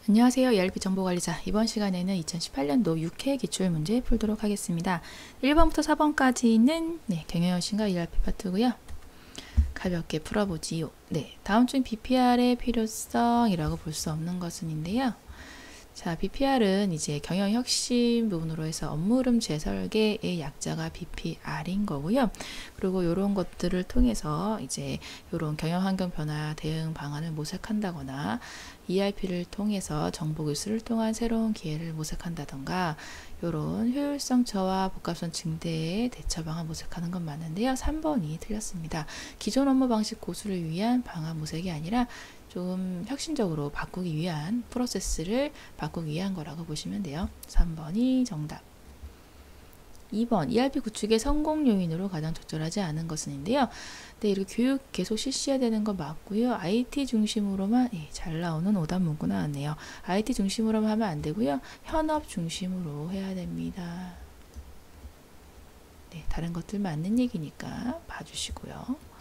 안녕하세요. ERP 정보관리자. 이번 시간에는 2018년도 6회 기출문제 풀도록 하겠습니다. 1번부터 4번까지는 경영혁신과 ERP 파트고요. 가볍게 풀어보지요. 다음 중 BPR의 필요성이라고 볼 수 없는 것은인데요. 자, BPR은 이제 경영혁신 부분으로 해서 업무 흐름 재설계의 약자가 BPR인 거고요. 그리고 이런 것들을 통해서 이제 이런 경영환경 변화 대응 방안을 모색한다거나 ERP를 통해서 정보 교수를 통한 새로운 기회를 모색한다던가 이런 효율성 저하 복합성 증대의 대처 방안 모색하는 건 맞는데요. 3번이 틀렸습니다. 기존 업무 방식 고수를 위한 방안 모색이 아니라 좀 혁신적으로 바꾸기 위한 프로세스를 바꾸기 위한 거라고 보시면 돼요. 3번이 정답. 2번 ERP 구축의 성공 요인으로 가장 적절하지 않은 것은인데요. 이렇게 교육 계속 실시해야 되는 거 맞고요. IT 중심으로만 잘 나오는 오답 문구 나왔네요. IT 중심으로만 하면 안 되고요. 현업 중심으로 해야 됩니다. 다른 것들 맞는 얘기니까 봐주시고요.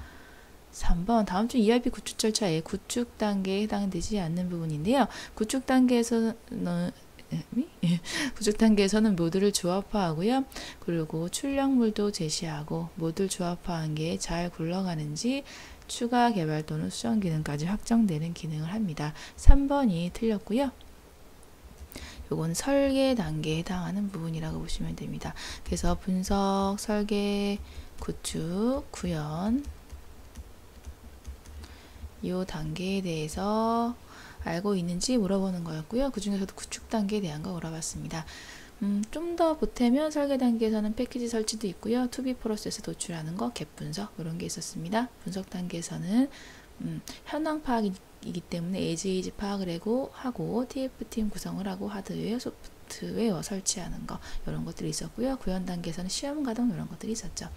3번 다음 중 ERP 구축 절차의 구축 단계에 해당되지 않는 부분인데요. 구축 단계에서는 모듈을 조합화하고요. 그리고 출력물도 제시하고 모듈 조합화한 게 잘 굴러가는지 추가 개발 또는 수정 기능까지 확정되는 기능을 합니다. 3번이 틀렸고요. 요건 설계 단계에 해당하는 부분이라고 보시면 됩니다. 그래서 분석, 설계, 구축, 구현 이 단계에 대해서 알고 있는지 물어보는 거였고요. 그 중에서도 구축 단계에 대한 거 물어봤습니다. 좀 더 보태면 설계 단계에서는 패키지 설치도 있고요. 투비 프로세스 도출하는 거, 갭 분석 이런 게 있었습니다. 분석 단계에서는 현황 파악이기 때문에 에이지 파악을 하고 TF팀 구성을 하고 하드웨어, 소프트웨어 설치하는 거 이런 것들이 있었고요. 구현 단계에서는 시험 가동 이런 것들이 있었죠.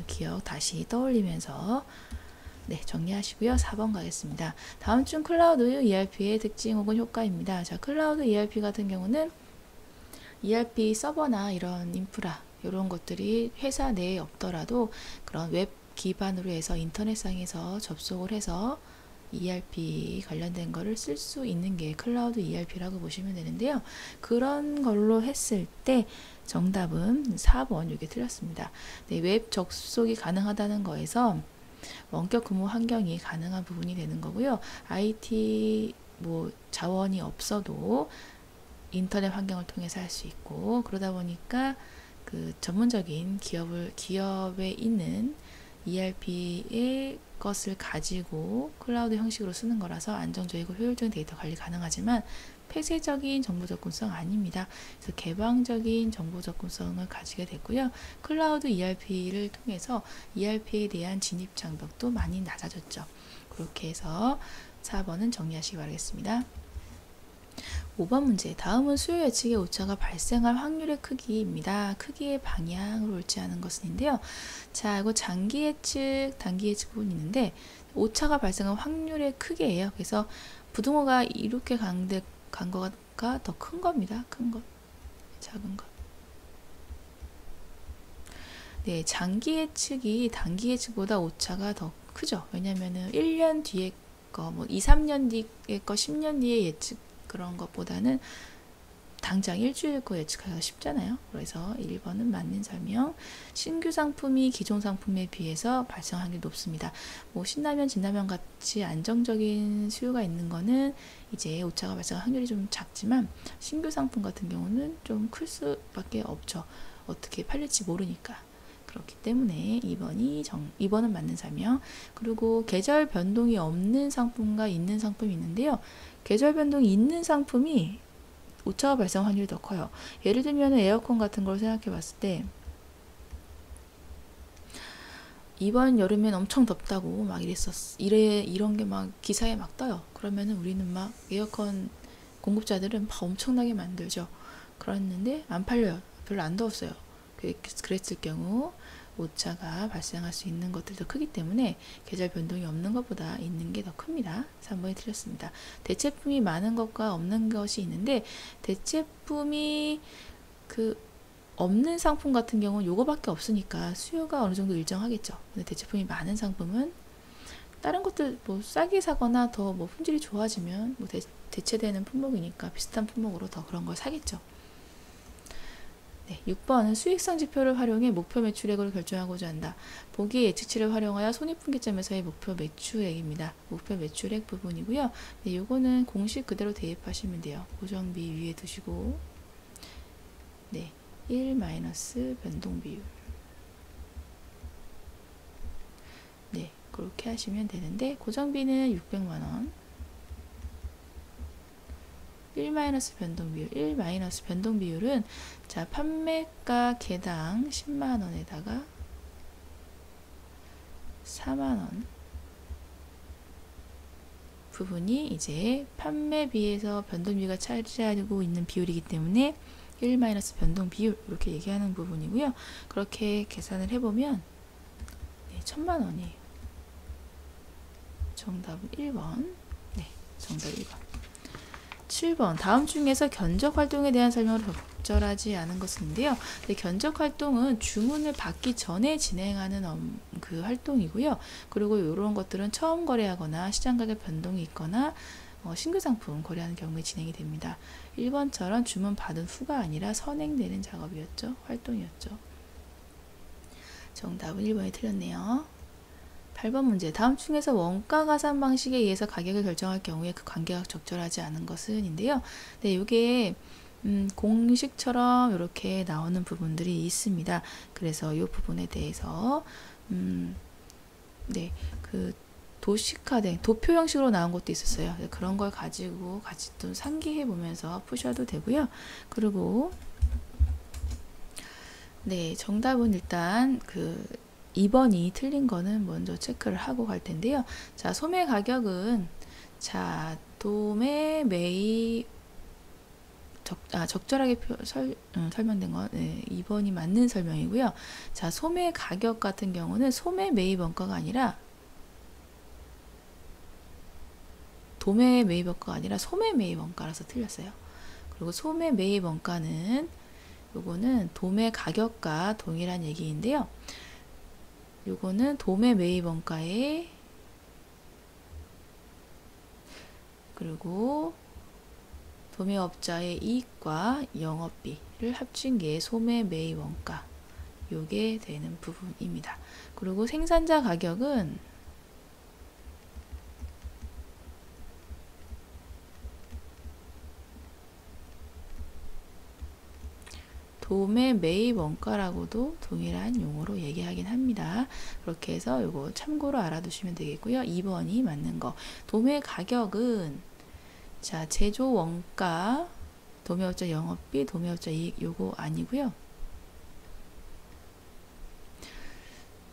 기억 다시 떠올리면서 정리하시고요. 4번 가겠습니다. 다음 중 클라우드 ERP의 특징 혹은 효과입니다. 자, 클라우드 ERP 같은 경우는 ERP 서버나 이런 인프라 이런 것들이 회사 내에 없더라도 그런 웹 기반으로 해서 인터넷상에서 접속을 해서 ERP 관련된 거를 쓸 수 있는 게 클라우드 ERP라고 보시면 되는데요. 그런 걸로 했을 때 정답은 4번 이게 틀렸습니다. 웹 접속이 가능하다는 거에서 원격 근무 환경이 가능한 부분이 되는 거고요. IT 자원이 없어도 인터넷 환경을 통해서 할 수 있고 그러다 보니까 그 전문적인 기업에 있는 ERP의 것을 가지고 클라우드 형식으로 쓰는 거라서 안정적이고 효율적인 데이터 관리 가능하지만 폐쇄적인 정보 접근성 아닙니다. 그래서 개방적인 정보 접근성을 가지게 됐고요. 클라우드 ERP를 통해서 ERP에 대한 진입 장벽도 많이 낮아졌죠. 그렇게 해서 4번은 정리하시기 바라겠습니다. 5번 문제. 다음은 수요 예측의 오차가 발생할 확률의 크기입니다. 크기의 방향으로 옳지 않은 것은인데요. 자, 이거 장기 예측, 단기 예측 부분이 있는데 오차가 발생할 확률의 크기예요. 그래서 부등호가 이렇게 간 거가 더 큰 겁니다. 큰 것, 작은 것. 장기 예측이 단기 예측보다 오차가 더 크죠. 왜냐면은 1년 뒤에 거, 2, 3년 뒤에 거, 10년 뒤에 예측 그런 것보다는 당장 일주일 거 예측하기가 쉽잖아요. 그래서 1번은 맞는 설명. 신규 상품이 기존 상품에 비해서 발생 확률이 높습니다. 신라면, 진라면 같이 안정적인 수요가 있는 거는 이제 오차가 발생할 확률이 좀 작지만 신규 상품 같은 경우는 좀 클 수밖에 없죠. 어떻게 팔릴지 모르니까. 그렇기 때문에 2번은 맞는 설명. 그리고 계절 변동이 없는 상품과 있는 상품이 있는데요. 계절 변동이 있는 상품이 오차가 발생 확률이 더 커요. 예를 들면 에어컨 같은 걸 생각해 봤을 때 이번 여름엔 엄청 덥다고 막 이런 게 막 기사에 막 떠요. 그러면은 우리는 막 에어컨 공급자들은 막 엄청나게 만들죠. 그랬는데 안 팔려요. 별로 안 더웠어요. 그랬을 경우 오차가 발생할 수 있는 것들도 크기 때문에 계절 변동이 없는 것보다 있는 게 더 큽니다. 3번이 틀렸습니다. 대체품이 많은 것과 없는 것이 있는데 대체품이 없는 상품 같은 경우는 요거밖에 없으니까 수요가 어느 정도 일정하겠죠. 근데 대체품이 많은 상품은 다른 것들 뭐 싸게 사거나 더 뭐 품질이 좋아지면 뭐 대체되는 품목이니까 비슷한 품목으로 더 그런 걸 사겠죠. 네, 6번은 수익성 지표를 활용해 목표 매출액을 결정하고자 한다. 보기 예측치를 활용하여 손익분기점에서의 목표 매출액입니다. 목표 매출액 부분이고요. 네, 요거는 공식 그대로 대입하시면 돼요. 고정비 위에 두시고, 네, 1 마이너스 변동 비율. 네, 그렇게 하시면 되는데, 고정비는 600만원. 1 마이너스 변동 비율. 1 마이너스 변동 비율은, 자, 판매가 개당 10만원에다가 4만원 부분이 이제 판매비에서 변동비가 차지하고 있는 비율이기 때문에 1 마이너스 변동 비율, 이렇게 얘기하는 부분이고요. 그렇게 계산을 해보면, 네, 1000만원이에요. 정답은 1번. 네, 정답 1번. 7번. 다음 중에서 견적 활동에 대한 설명을 적절하지 않은 것인데요. 견적 활동은 주문을 받기 전에 진행하는 그 활동이고요. 그리고 이런 것들은 처음 거래하거나 시장 가격 변동이 있거나 신규 상품 거래하는 경우에 진행이 됩니다. 1번처럼 주문 받은 후가 아니라 선행되는 작업이었죠. 활동이었죠. 정답은 1번이 틀렸네요. 8번 문제. 다음 중에서 원가 가산 방식에 의해서 가격을 결정할 경우에 그 관계가 적절하지 않은 것은 인데요. 네, 이게 공식처럼 이렇게 나오는 부분들이 있습니다. 그래서 이 부분에 대해서 네, 그 도식화된 도표 형식으로 나온 것도 있었어요. 그런 걸 가지고 같이 또 상기해 보면서 푸셔도 되고요. 그리고 네, 정답은 일단 2번이 틀린 거는 먼저 체크를 하고 갈 텐데요. 자, 소매 가격은, 자, 도매 매입, 적절하게 설명된 건, 네, 2번이 맞는 설명이고요. 자, 소매 가격 같은 경우는 소매 매입 원가가 아니라, 도매 매입 원가가 아니라 소매 매입 원가라서 틀렸어요. 그리고 소매 매입 원가는, 요거는 도매 가격과 동일한 얘기인데요. 요거는 도매 매입 원가에, 그리고 도매업자의 이익과 영업비를 합친 게 소매 매입 원가, 요게 되는 부분입니다. 그리고 생산자 가격은 도매 매입 원가라고도 동일한 용어로 얘기하긴 합니다. 그렇게 해서 요거 참고로 알아두시면 되겠고요. 2번이 맞는 거. 도매 가격은, 자, 제조 원가, 도매업자 영업비, 도매업자 이익, 요거 아니고요.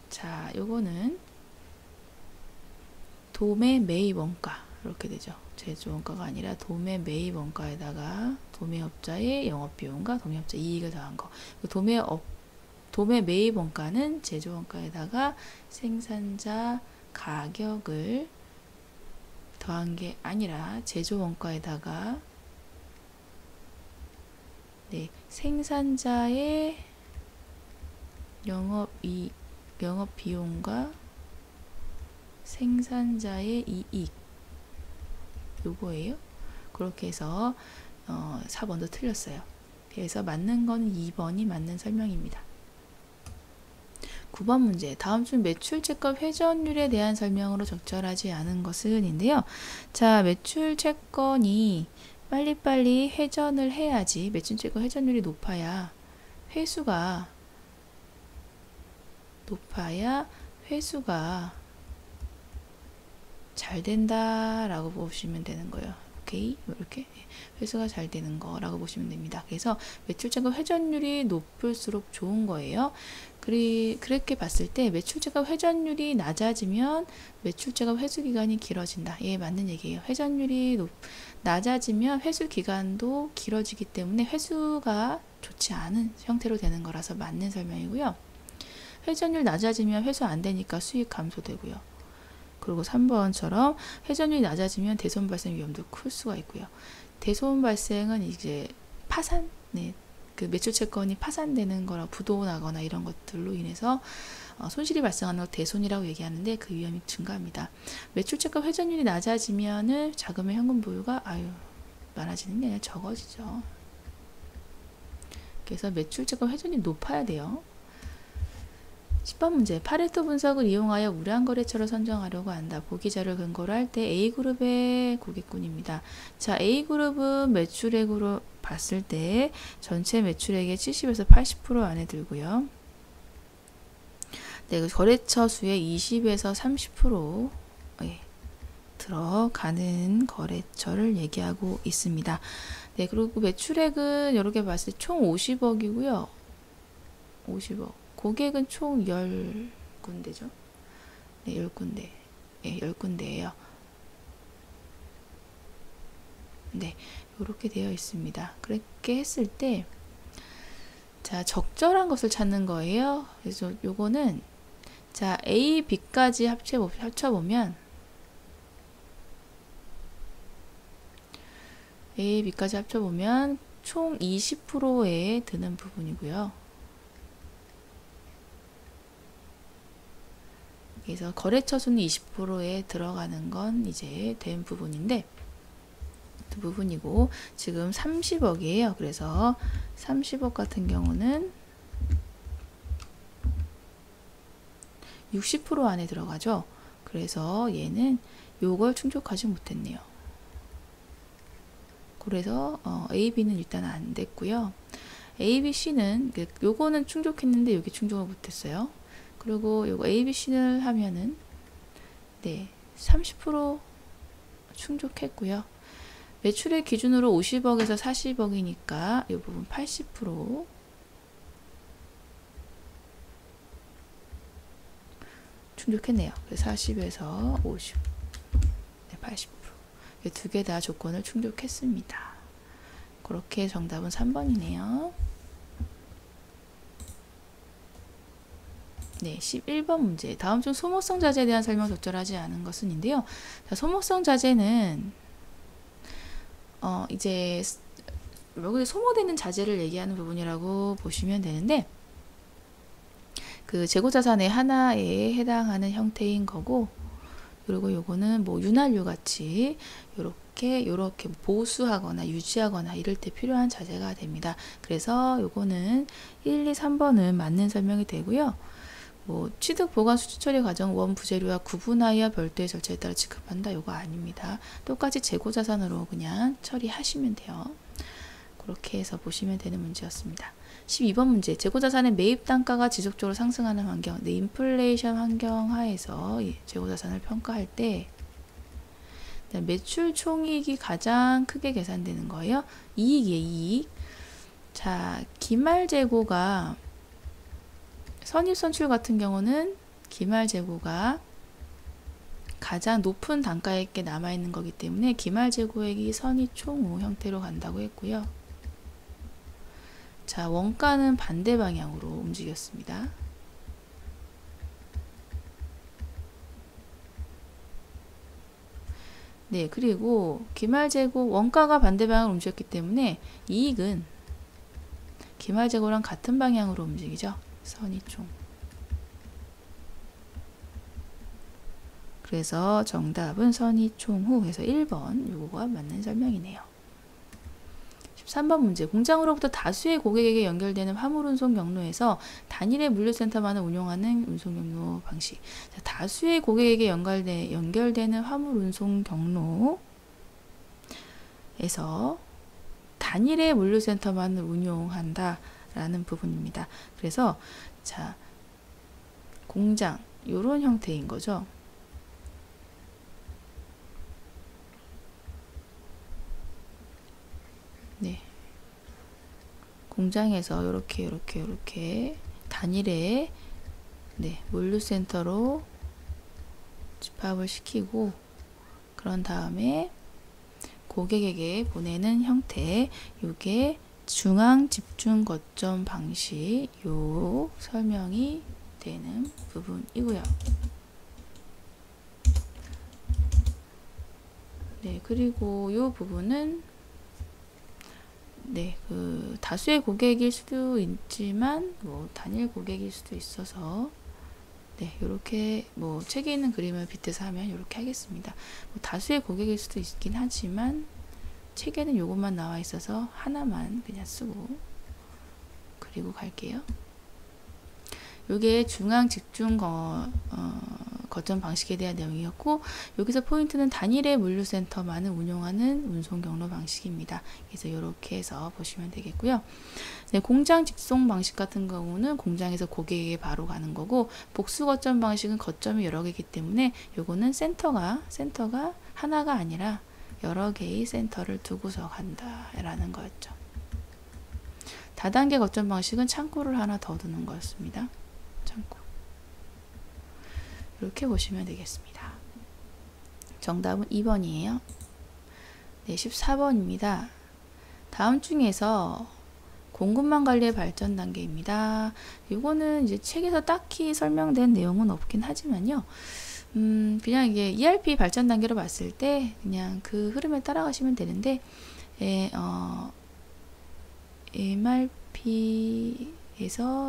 자, 요거는 도매 매입 원가, 이렇게 되죠. 제조 원가가 아니라 도매 매입 원가에다가 도매업자의 영업비용과 도매업자 이익을 더한 거. 도매 매입 원가는 제조 원가에다가 생산자 가격을 더한 게 아니라 제조 원가에다가, 네, 생산자의 영업비용과 생산자의 이익, 요거예요. 그렇게 해서 4번도 틀렸어요. 그래서 맞는 건 2번이 맞는 설명입니다. 9번 문제. 다음 중 매출채권 회전율에 대한 설명으로 적절하지 않은 것은 인데요. 자, 매출채권이 빨리빨리 회전을 해야지, 매출채권 회전율이 높아야 회수가 잘 된다라고 보시면 되는 거예요. 오케이, 이렇게 회수가 잘 되는 거라고 보시면 됩니다. 그래서 매출채권 회전율이 높을수록 좋은 거예요. 그렇게 봤을 때 매출채권 회전율이 낮아지면 매출채권 회수 기간이 길어진다. 예, 맞는 얘기예요. 회전율이 낮아지면 회수 기간도 길어지기 때문에 회수가 좋지 않은 형태로 되는 거라서 맞는 설명이고요. 회전율 낮아지면 회수 안 되니까 수익 감소되고요. 그리고 3번처럼 회전율이 낮아지면 대손 발생 위험도 클 수가 있고요. 대손 발생은 이제 파산, 네, 그 매출 채권이 파산되는 거라 부도나거나 이런 것들로 인해서 손실이 발생하는 걸 대손이라고 얘기하는데 그 위험이 증가합니다. 매출 채권 회전율이 낮아지면은 자금의 현금 보유가 많아지는 게 아니라 적어지죠. 그래서 매출 채권 회전율이 높아야 돼요. 10번 문제. 파레토 분석을 이용하여 우량 거래처를 선정하려고 한다. 보기자를 근거로 할 때 A그룹의 고객군입니다. 자, A그룹은 매출액으로 봤을 때 전체 매출액의 70에서 80% 안에 들고요. 네, 거래처 수의 20에서 30% 들어가는 거래처를 얘기하고 있습니다. 네, 그리고 매출액은 이렇게 봤을 때 총 50억이고요. 50억. 고객은 총 10군데죠. 네, 10군데. 네, 10군데예요. 네, 이렇게 되어 있습니다. 그렇게 했을 때 자, 적절한 것을 찾는 거예요. 그래서 요거는 자, A, B까지 합쳐보면 A, B까지 합쳐보면 총 20%에 드는 부분이고요. 그래서 거래처 수는 20%에 들어가는 건 이제 된 부분인데 그 부분이고 지금 30억이에요. 그래서 30억 같은 경우는 60% 안에 들어가죠. 그래서 얘는 요걸 충족하지 못했네요. 그래서 A, B는 일단 안 됐고요. A, B, C는 요거는 충족했는데 여기 충족을 못했어요. 그리고 요거 A, B, C를 하면은 네, 30% 충족했고요. 매출액 기준으로 50억에서 40억이니까 이 부분 80% 충족했네요. 40에서 50, 네, 80%. 두 개 다 조건을 충족했습니다. 그렇게 정답은 3번이네요. 네, 11번 문제. 다음 중 소모성 자재에 대한 설명 적절하지 않은 것은인데요. 자, 소모성 자재는 이제 여기 소모되는 자재를 얘기하는 부분이라고 보시면 되는데 그 재고자산의 하나에 해당하는 형태인 거고 그리고 요거는 뭐 윤활유 같이 요렇게 보수하거나 유지하거나 이럴 때 필요한 자재가 됩니다. 그래서 요거는 1, 2, 3번은 맞는 설명이 되고요. 뭐 취득, 보관, 수출 처리 과정 원 부재료와 구분하여 별도의 절차에 따라 지급한다. 요거 아닙니다. 똑같이 재고자산으로 그냥 처리하시면 돼요. 그렇게 해서 보시면 되는 문제였습니다. 12번 문제. 재고자산의 매입 단가가 지속적으로 상승하는 환경, 네, 인플레이션 환경 하에서 재고자산을 평가할 때 매출 총이익이 가장 크게 계산되는 거예요. 이익이에요, 이익. 자, 기말재고가 선입선출 같은 경우는 기말재고가 가장 높은 단가에 있게 남아있는 거기 때문에 기말재고액이 선입총후 형태로 간다고 했고요. 자, 원가는 반대 방향으로 움직였습니다. 네, 그리고 기말재고 원가가 반대 방향으로 움직였기 때문에 이익은 기말재고랑 같은 방향으로 움직이죠. 선입총. 그래서 정답은 선입총후 해서 1번 요거가 맞는 설명이네요. 13번 문제. 공장으로부터 다수의 고객에게 연결되는 화물 운송 경로에서 단일의 물류센터만을 운용하는 운송 경로 방식. 자, 다수의 고객에게 연결되는 화물 운송 경로에서 단일의 물류센터만을 운용한다 라는 부분입니다. 그래서 자, 공장 요런 형태인 거죠. 네. 공장에서 이렇게 단일의 네, 물류센터로 집합을 시키고 그런 다음에 고객에게 보내는 형태, 요게 중앙 집중 거점 방식 요 설명이 되는 부분이고요. 네, 그리고 요 부분은 네, 그 다수의 고객일 수도 있지만 뭐 단일 고객일 수도 있어서 네, 이렇게 뭐 책에 있는 그림을 빗대서 하면 이렇게 하겠습니다. 뭐 다수의 고객일 수도 있긴 하지만 책에는 요것만 나와 있어서 하나만 그냥 쓰고 그리고 갈게요. 요게 중앙 집중 거점 방식에 대한 내용이었고, 여기서 포인트는 단일의 물류센터만을 운용하는 운송 경로 방식입니다. 그래서 이렇게 해서 보시면 되겠고요. 네, 공장 직송 방식 같은 경우는 공장에서 고객에게 바로 가는 거고, 복수 거점 방식은 거점이 여러 개이기 때문에 요거는 센터가 하나가 아니라 여러 개의 센터를 두고서 간다라는 거였죠. 다단계 거점 방식은 창고를 하나 더 두는 거였습니다. 창고. 이렇게 보시면 되겠습니다. 정답은 2번이에요. 네, 14번입니다. 다음 중에서 공급망 관리의 발전 단계입니다. 이거는 이제 책에서 딱히 설명된 내용은 없긴 하지만요. 그냥 이게 ERP 발전 단계로 봤을 때 그냥 그 흐름에 따라가시면 되는데, MRP에서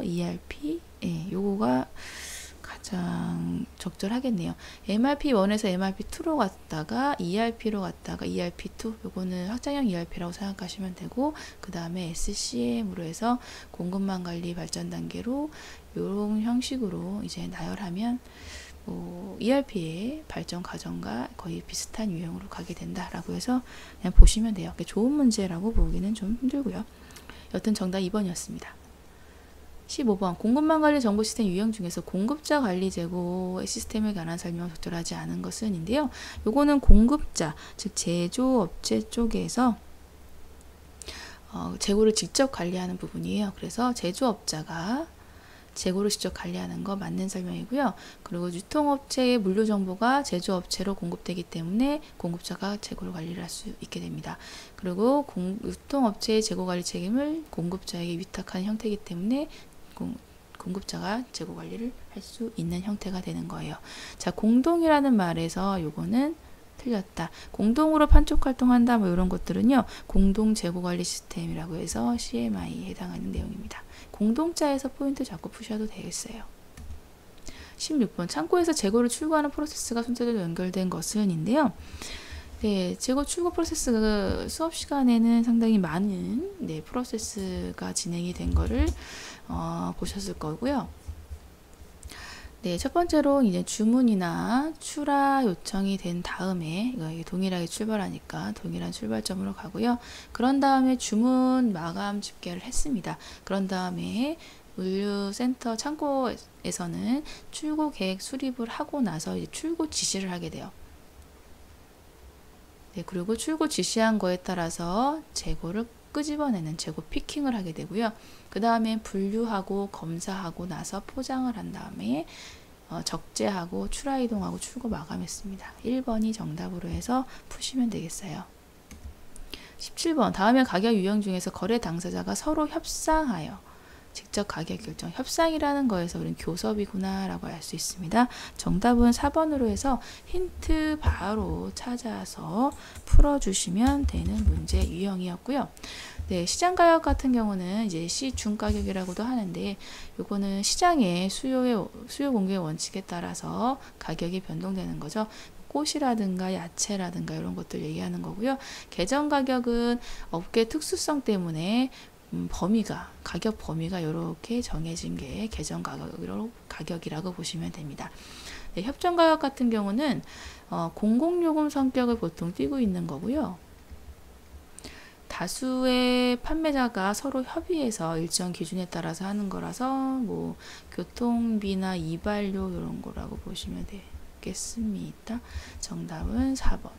ERP, 요거가 가장 적절하겠네요. MRP1에서 MRP2로 갔다가 ERP로 갔다가 ERP2, 요거는 확장형 ERP라고 생각하시면 되고, 그 다음에 SCM으로 해서 공급망 관리 발전 단계로 요런 형식으로 이제 나열하면 뭐 ERP의 발전 과정과 거의 비슷한 유형으로 가게 된다라고 해서 그냥 보시면 돼요. 좋은 문제라고 보기는 좀 힘들고요. 여튼 정답 2번이었습니다. 15번 공급망 관리 정보 시스템 유형 중에서 공급자 관리 제고 시스템에 관한 설명을 적절하지 않은 것은인데요. 요거는 공급자, 즉 제조업체 쪽에서 재고를 직접 관리하는 부분이에요. 그래서 제조업자가 재고를 직접 관리하는 거 맞는 설명이고요. 그리고 유통업체의 물류 정보가 제조업체로 공급되기 때문에 공급자가 재고를 관리를 할 수 있게 됩니다. 그리고 유통업체의 재고 관리 책임을 공급자에게 위탁하는 형태이기 때문에 공급자가 재고 관리를 할 수 있는 형태가 되는 거예요. 자, 공동이라는 말에서 요거는 틀렸다. 공동으로 판촉 활동한다 뭐 이런 것들은요. 공동 재고 관리 시스템이라고 해서 CMI에 해당하는 내용입니다. 공동자에서 포인트 잡고 푸셔도 되겠어요. 16번 창고에서 재고를 출고하는 프로세스가 순서대로 연결된 것은인데요. 네, 재고 출고 프로세스 수업 시간에는 상당히 많은 프로세스가 진행이 된 거를 보셨을 거고요. 네, 첫 번째로 이제 주문이나 출하 요청이 된 다음에 이거 동일하게 출발하니까 동일한 출발점으로 가고요. 그런 다음에 주문 마감 집계를 했습니다. 그런 다음에 물류센터 창고에서는 출고 계획 수립을 하고 나서 이제 출고 지시를 하게 돼요. 네, 그리고 출고 지시한 거에 따라서 재고를 끄집어내는 재고 피킹을 하게 되고요. 그 다음에 분류하고 검사하고 나서 포장을 한 다음에 적재하고 출하 이동하고 출고 마감했습니다. 1번이 정답으로 해서 푸시면 되겠어요. 17번 다음에 가격 유형 중에서 거래 당사자가 서로 협상하여 직접 가격 결정, 협상이라는 거에서 우리는 교섭이구나 라고 알 수 있습니다. 정답은 4번으로 해서 힌트 바로 찾아서 풀어주시면 되는 문제 유형이었고요. 네, 시장 가격 같은 경우는 이제 시중 가격이라고도 하는데, 요거는 시장의 수요 공급의 원칙에 따라서 가격이 변동되는 거죠. 꽃이라든가 야채라든가 이런 것들 얘기하는 거고요. 계정 가격은 업계 특수성 때문에 가격 범위가 이렇게 정해진 게 계정 가격이라고 보시면 됩니다. 네, 협정 가격 같은 경우는 공공요금 성격을 보통 띠고 있는 거고요. 다수의 판매자가 서로 협의해서 일정 기준에 따라서 하는 거라서 뭐 교통비나 이발료 이런 거라고 보시면 되겠습니다. 정답은 4번.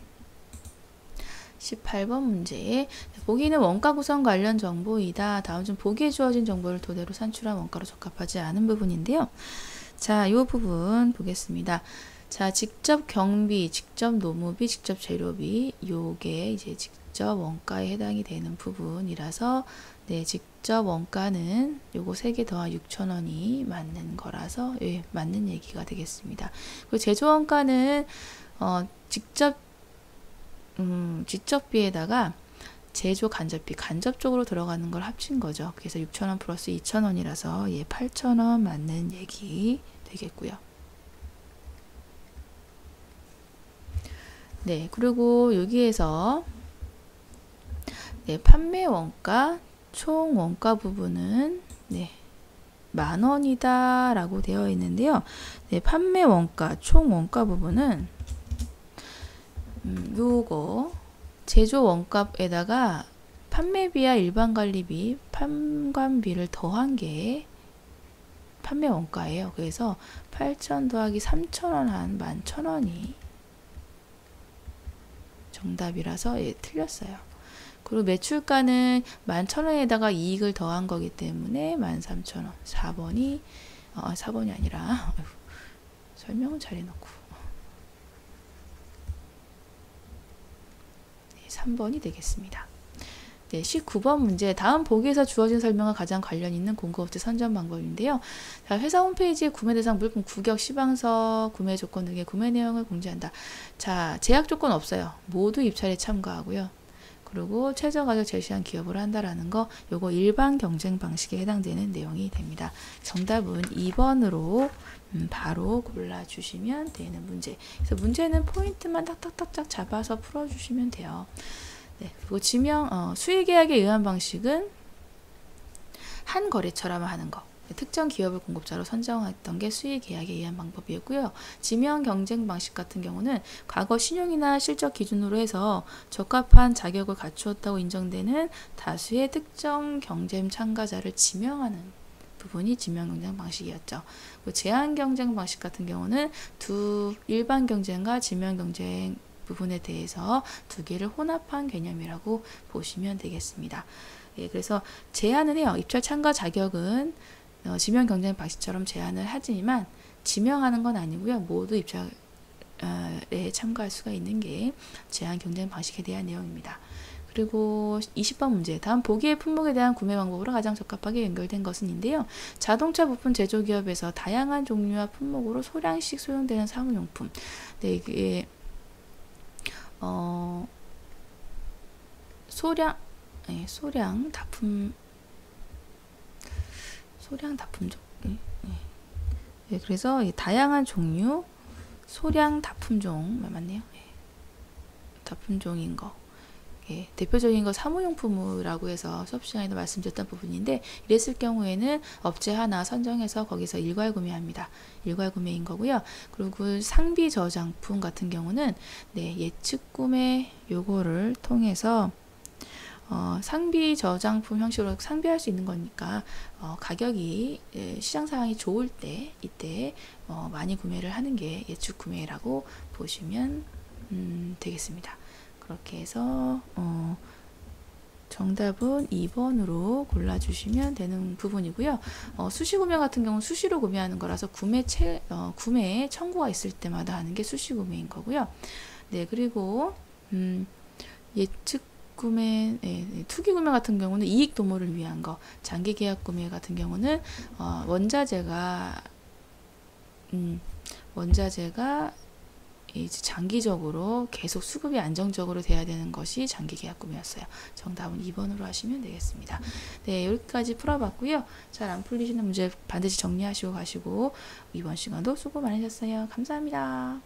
18번 문제. 보기는 원가 구성 관련 정보이다. 다음 중 보기에 주어진 정보를 토대로 산출한 원가로 적합하지 않은 부분인데요. 자, 이 부분 보겠습니다. 자, 직접 경비, 직접 노무비, 직접 재료비, 요게 이제 직접 원가에 해당이 되는 부분이라서, 네, 직접 원가는 요거 3개 더하 6,000원이 맞는 거라서, 예, 맞는 얘기가 되겠습니다. 그리고 제조 원가는 직접비에다가 제조 간접비 간접적으로 들어가는 걸 합친 거죠. 그래서 6,000원 플러스 2,000원이라서 예, 8,000원 맞는 얘기 되겠고요. 네, 그리고 여기에서 네, 판매 원가, 총 원가 부분은 네, 10,000원이다 라고 되어 있는데요. 네, 판매 원가, 총 원가 부분은 요거 제조 원가에다가 판매비와 일반 관리비, 판관비를 더한 게 판매 원가예요. 그래서 8,000 더하기 3,000원 한 11,000원이 정답이라서 예, 틀렸어요. 그리고 매출가는 11,000원에다가 이익을 더한 거기 때문에 13,000원. 4번이 4번이 아니라 설명은 잘 해놓고 3번이 되겠습니다. 네, 19번 문제. 다음 보기에서 주어진 설명과 가장 관련 있는 공급업체 선정 방법인데요. 자, 회사 홈페이지에 구매 대상 물품 구격 시방서 구매 조건 등의 구매 내용을 공지한다. 자, 제약 조건 없어요. 모두 입찰에 참가하고요. 그리고 최저 가격 제시한 기업으로 한다라는 거, 요거 일반 경쟁 방식에 해당되는 내용이 됩니다. 정답은 2번으로 바로 골라주시면 되는 문제. 그래서 문제는 포인트만 딱딱딱딱 잡아서 풀어주시면 돼요. 네, 그리고 지명, 수의계약에 의한 방식은 한 거래처라면 하는 거. 특정 기업을 공급자로 선정했던 게 수의계약에 의한 방법이었고요. 지명 경쟁 방식 같은 경우는 과거 신용이나 실적 기준으로 해서 적합한 자격을 갖추었다고 인정되는 다수의 특정 경쟁 참가자를 지명하는 부분이 지명 경쟁 방식이었죠. 제한 경쟁 방식 같은 경우는 일반 경쟁과 지명 경쟁 부분에 대해서 두 개를 혼합한 개념이라고 보시면 되겠습니다. 예, 그래서 제한은 해요. 입찰 참가 자격은 지명 경쟁 방식처럼 제한을 하지만 지명하는 건 아니고요. 모두 입찰에 참가할 수가 있는 게 제한 경쟁 방식에 대한 내용입니다. 그리고 20번 문제. 다음 보기의 품목에 대한 구매 방법으로 가장 적합하게 연결된 것은인데요. 자동차 부품 제조기업에서 다양한 종류와 품목으로 소량씩 소용되는 사무용품. 네, 이게 소량 다품종. 네, 그래서 다양한 종류 소량 다품종 맞네요. 다품종인 거. 예, 대표적인 거 사무용품이라고 해서 수업 시간에도 말씀드렸던 부분인데, 이랬을 경우에는 업체 하나 선정해서 거기서 일괄 구매합니다. 일괄 구매인 거고요. 그리고 상비 저장품 같은 경우는 네, 예측 구매 요거를 통해서 상비 저장품 형식으로 상비할 수 있는 거니까 가격이 시장 상황이 좋을 때 이때 많이 구매를 하는 게 예측 구매라고 보시면 되겠습니다. 그렇게 해서 정답은 2번으로 골라주시면 되는 부분이고요. 수시 구매 같은 경우는 수시로 구매하는 거라서 구매 청구가 있을 때마다 하는 게 수시 구매인 거고요. 네, 그리고 예측 구매, 투기 구매 같은 경우는 이익 도모를 위한 거, 장기 계약 구매 같은 경우는 원자재가 이제 장기적으로 계속 수급이 안정적으로 돼야 되는 것이 장기 계약 구매였어요. 정답은 2번으로 하시면 되겠습니다. 네, 여기까지 풀어봤고요. 잘 안 풀리시는 문제 반드시 정리하시고 가시고, 이번 시간도 수고 많으셨어요. 감사합니다.